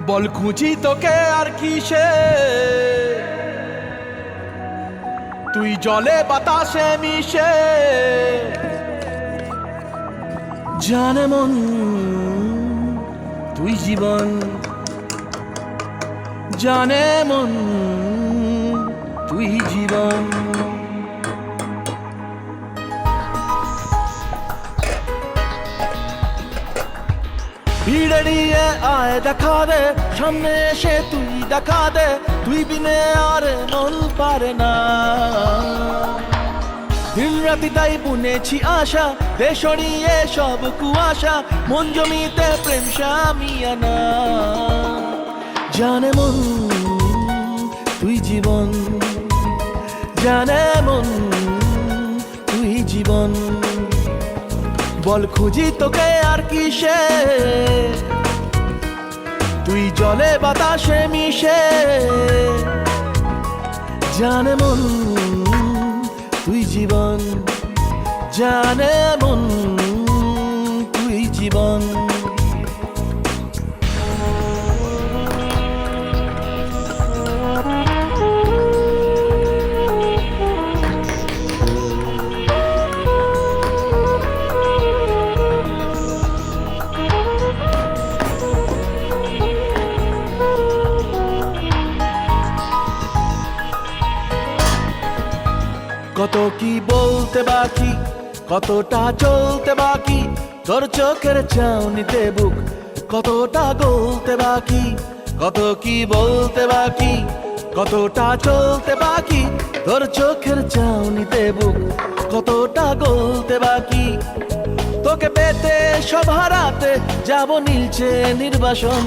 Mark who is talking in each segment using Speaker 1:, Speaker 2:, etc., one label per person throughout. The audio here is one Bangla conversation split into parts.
Speaker 1: বল খুঁজি তোকে আর কিসে, তুই জলে বাতাসে মিশে। জানে মন তুই জীবন, জানে মন তুই জীবন। ভিড়ে নিয়ে আয় দেখা দে, সামনে এসে তুই দেখা দে, তুই বিনে আর মন পারে না। দিন রাতি তাই বুনেছি আশা, দে সরিয়ে সব কুয়াশা, মন জমিতে প্রেম শামিয়ানা। জানে মন তুই জীবন, জানে মন তুই জীবন। বল খুঁজি তোকে আর কিসে, তুই জলে বাতাসে মিশে। জানে মন তুই জীবন, জানে মন তুই জীবন। কত কি বলতে বাকি, কতটা চলতে বাকি, তোর চোখের চাউনিতে বুক কতটা গলতে বাকি। কত কি বলতে বাকি, কতটা চলতে বাকি, তোর চোখের চাউনিতে বুক কতটা গলতে বাকি। তোকে পেতে সব হারাতে যাব নীলছে নির্বাসন,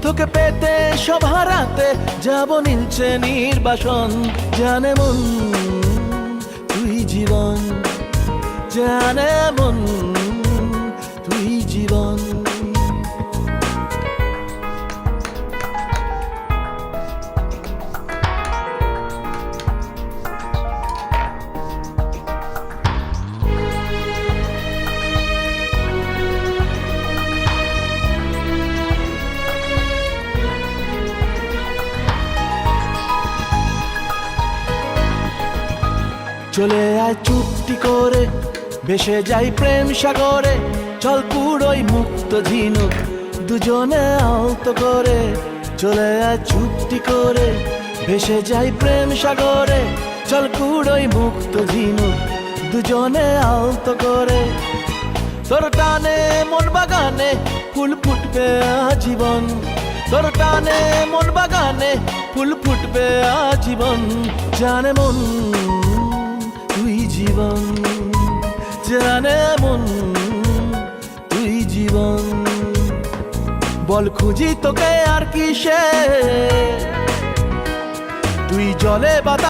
Speaker 1: তোকে পেতে সব হারাতে যাব নীলছে নির্বাসন। জানে মন তুই জীবন, জানে মন তুই জীবন। চলে আয় চুপটি করে, ভেসে যাই প্রেম সাগরে, চল পুরোই মুক্ত ঝিনুক দুজনে আলতো করে। চলে আয় চুপটি করে, ভেসে যাই প্রেম সাগরে, চল পুরোই মুক্ত ঝিনুক দুজনে আলতো করে। তোর টানে মন বাগানে ফুল ফুটবে আজীবন, তোর টানে মন বাগানে ফুল ফুটবে আজীবন। জানে মন তুই জীবন, জানে মন তুই জীবন। বল খুঁজি তোকে আর কিসে, তুই জলে বাতাসে